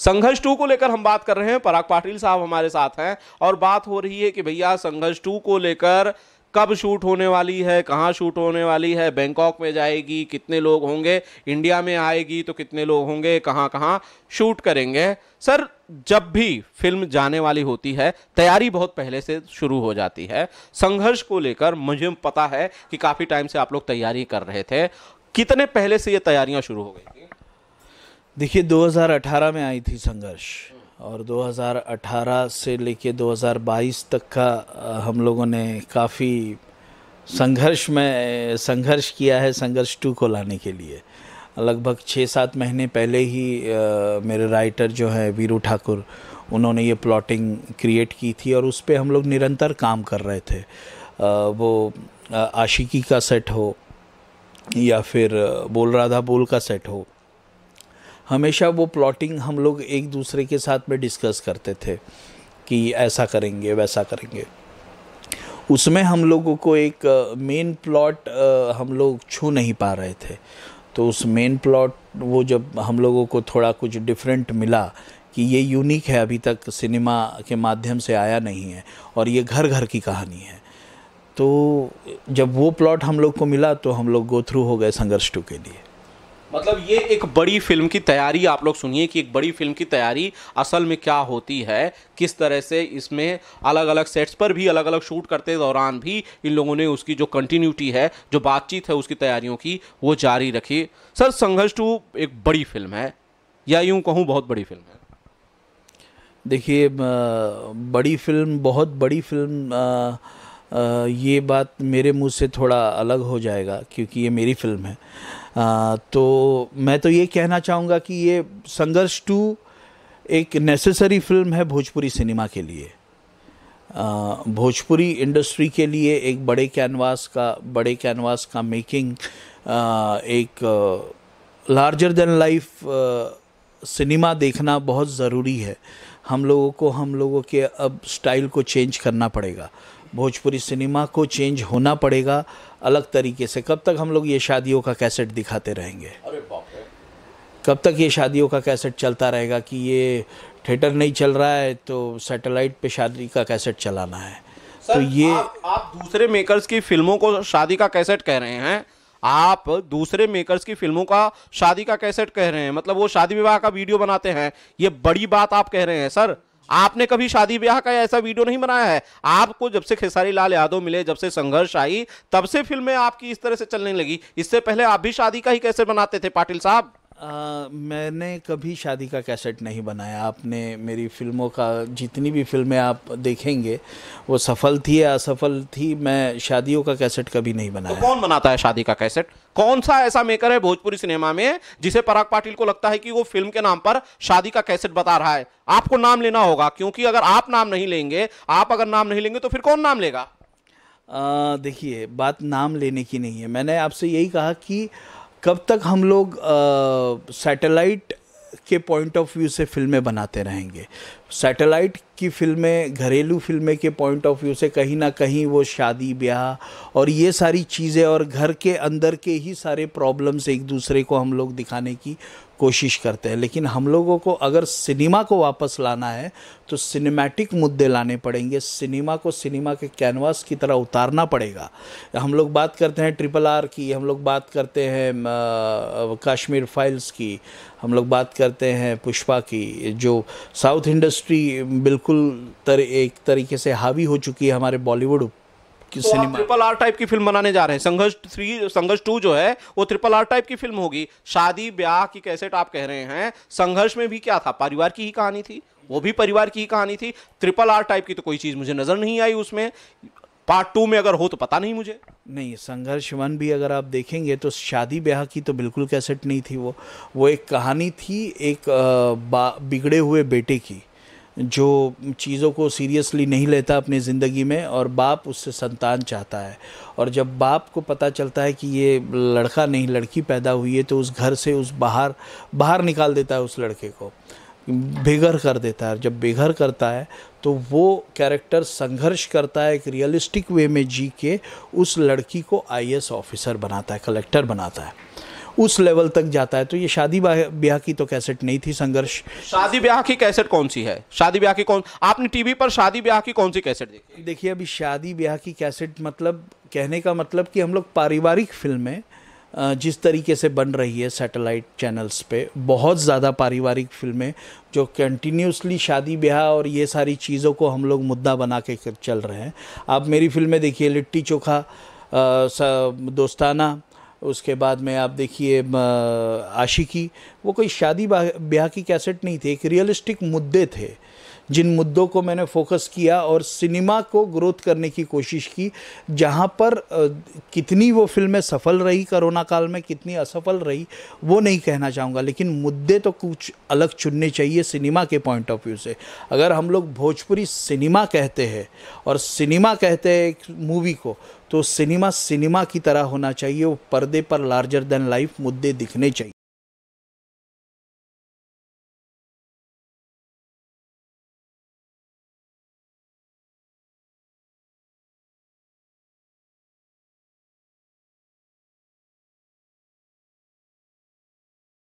संघर्ष 2 को लेकर हम बात कर रहे हैं। पराग पाटिल साहब हमारे साथ हैं और बात हो रही है कि भैया संघर्ष 2 को लेकर कब शूट होने वाली है, कहाँ शूट होने वाली है, बैंकॉक में जाएगी, कितने लोग होंगे, इंडिया में आएगी तो कितने लोग होंगे, कहाँ कहाँ शूट करेंगे। सर, जब भी फिल्म जाने वाली होती है तैयारी बहुत पहले से शुरू हो जाती है। संघर्ष को लेकर मुझे पता है कि काफ़ी टाइम से आप लोग तैयारी कर रहे थे, कितने पहले से ये तैयारियां शुरू हो गई थी? देखिए 2018 में आई थी संघर्ष और 2018 से लेके 2022 तक का हम लोगों ने काफ़ी संघर्ष किया है संघर्ष 2 को लाने के लिए। लगभग 6-7 महीने पहले ही मेरे राइटर जो है वीरू ठाकुर, उन्होंने ये प्लॉटिंग क्रिएट की थी और उस पर हम लोग निरंतर काम कर रहे थे। वो आशिकी का सेट हो या फिर बोल राधा बोल का सेट हो, हमेशा वो प्लॉटिंग हम लोग एक दूसरे के साथ में डिस्कस करते थे कि ऐसा करेंगे वैसा करेंगे। उसमें हम लोगों को एक मेन प्लॉट हम लोग छू नहीं पा रहे थे, तो उस मेन प्लॉट वो जब हम लोगों को थोड़ा कुछ डिफरेंट मिला कि ये यूनिक है, अभी तक सिनेमा के माध्यम से आया नहीं है और ये घर घर की कहानी है, तो जब वो प्लॉट हम लोग को मिला तो हम लोग गो थ्रू हो गए संघर्ष 2 के लिए। मतलब ये एक बड़ी फिल्म की तैयारी, आप लोग सुनिए कि एक बड़ी फिल्म की तैयारी असल में क्या होती है, किस तरह से इसमें अलग अलग सेट्स पर भी अलग अलग शूट करते दौरान भी इन लोगों ने उसकी जो कंटिन्यूटी है, जो बातचीत है उसकी तैयारियों की, वो जारी रखी। सर, संघर्ष 2 एक बड़ी फिल्म है या यूं कहूँ बहुत बड़ी फिल्म है? देखिए बड़ी फिल्म, बहुत बड़ी फिल्म, ये बात मेरे मुंह से थोड़ा अलग हो जाएगा क्योंकि ये मेरी फिल्म है। तो मैं तो ये कहना चाहूँगा कि ये संघर्ष 2 एक नेसेसरी फिल्म है भोजपुरी सिनेमा के लिए, भोजपुरी इंडस्ट्री के लिए एक बड़े कैनवास का मेकिंग, एक लार्जर देन लाइफ सिनेमा देखना बहुत ज़रूरी है। हम लोगों के अब स्टाइल को चेंज करना पड़ेगा, भोजपुरी सिनेमा को चेंज होना पड़ेगा अलग तरीके से। कब तक हम लोग ये शादियों का कैसेट दिखाते रहेंगे? अरे बाप रे, कब तक ये शादियों का कैसेट चलता रहेगा कि ये थिएटर नहीं चल रहा है तो सैटेलाइट पे शादी का कैसेट चलाना है? तो ये आप दूसरे मेकर्स की फिल्मों को शादी का कैसेट कह रहे हैं, आप दूसरे मेकर्स की फिल्मों का शादी का कैसेट कह रहे हैं, मतलब वो शादी विवाह का वीडियो बनाते हैं, ये बड़ी बात आप कह रहे हैं। सर, आपने कभी शादी ब्याह का ऐसा वीडियो नहीं बनाया है। आपको जब से खेसारी लाल यादव मिले, जब से संघर्ष आई, तब से फिल्में आपकी इस तरह से चलने लगी। इससे पहले आप भी शादी का ही कैसे बनाते थे पाटिल साहब? मैंने कभी शादी का कैसेट नहीं बनाया। आपने मेरी फिल्मों का जितनी भी फिल्में आप देखेंगे वो सफल थी या असफल थी, मैं शादियों का कैसेट कभी नहीं बनाया। तो कौन बनाता है शादी का कैसेट? कौन सा ऐसा मेकर है भोजपुरी सिनेमा में जिसे पराग पाटिल को लगता है कि वो फिल्म के नाम पर शादी का कैसेट बता रहा है? आपको नाम लेना होगा, क्योंकि अगर आप नाम नहीं लेंगे, तो फिर कौन नाम लेगा? देखिए, बात नाम लेने की नहीं है। मैंने आपसे यही कहा कि कब तक हम लोग सैटेलाइट के पॉइंट ऑफ व्यू से फिल्में बनाते रहेंगे। सैटेलाइट की फिल्में, घरेलू फिल्में के पॉइंट ऑफ व्यू से कहीं ना कहीं वो शादी ब्याह और ये सारी चीज़ें और घर के अंदर के ही सारे प्रॉब्लम्स एक दूसरे को हम लोग दिखाने की कोशिश करते हैं। लेकिन हम लोगों को अगर सिनेमा को वापस लाना है तो सिनेमैटिक मुद्दे लाने पड़ेंगे, सिनेमा को सिनेमा के कैनवास की तरह उतारना पड़ेगा। हम लोग बात करते हैं RRR की, हम लोग बात करते हैं कश्मीर फाइल्स की, हम लोग बात करते हैं पुष्पा की, जो साउथ इंडस्ट्री बिल्कुल एक तरीके से हावी हो चुकी है हमारे बॉलीवुड तो सिनेमा। RRR टाइप की फिल्म बनाने जा रहे हैं। संघर्ष 2 जो है वो RRR टाइप की फिल्म होगी। शादी ब्याह की कैसेट आप कह रहे हैं, संघर्ष में भी क्या था? परिवार की ही कहानी थी, वो भी परिवार की ही कहानी थी। RRR टाइप की तो कोई चीज मुझे नजर नहीं आई उसमें। पार्ट 2 में अगर हो तो पता नहीं मुझे। नहीं, संघर्ष 1 भी अगर आप देखेंगे तो शादी ब्याह की तो बिल्कुल कैसेट नहीं थी। वो एक कहानी थी, एक बिगड़े हुए बेटे की, जो चीज़ों को सीरियसली नहीं लेता अपनी ज़िंदगी में और बाप उससे संतान चाहता है। और जब बाप को पता चलता है कि ये लड़का नहीं लड़की पैदा हुई है तो उस घर से बाहर निकाल देता है, उस लड़के को बेघर कर देता है। जब बेघर करता है तो वो कैरेक्टर संघर्ष करता है, एक रियलिस्टिक वे में जी के उस लड़की को IAS ऑफिसर बनाता है, कलेक्टर बनाता है। उस लेवल तक जाता है। तो ये शादी ब्याह की तो कैसेट नहीं थी संघर्ष। शादी ब्याह की कैसेट कौन सी है? शादी ब्याह की कौन, आपने टीवी पर शादी ब्याह की कौन सी कैसेट देखी? देखिए अभी शादी ब्याह की कैसेट मतलब कहने का मतलब कि हम लोग पारिवारिक फिल्में जिस तरीके से बन रही है सैटेलाइट चैनल्स पे, बहुत ज़्यादा पारिवारिक फिल्में जो कंटिन्यूसली शादी ब्याह और ये सारी चीज़ों को हम लोग मुद्दा बना के चल रहे हैं। आप मेरी फिल्में देखिए, लिट्टी चोखा, दोस्ताना, उसके बाद में आप देखिए आशिकी, वो कोई शादी ब्याह की कैसेट नहीं थी, एक रियलिस्टिक मुद्दे थे जिन मुद्दों को मैंने फोकस किया और सिनेमा को ग्रोथ करने की कोशिश की। जहाँ पर कितनी वो फिल्में सफल रही कोरोना काल में, कितनी असफल रही, वो नहीं कहना चाहूँगा, लेकिन मुद्दे तो कुछ अलग चुनने चाहिए सिनेमा के पॉइंट ऑफ व्यू से। अगर हम लोग भोजपुरी सिनेमा कहते हैं और सिनेमा कहते हैं एक मूवी को, तो सिनेमा सिनेमा की तरह होना चाहिए, वो पर्दे पर लार्जर देन लाइफ मुद्दे दिखने चाहिए।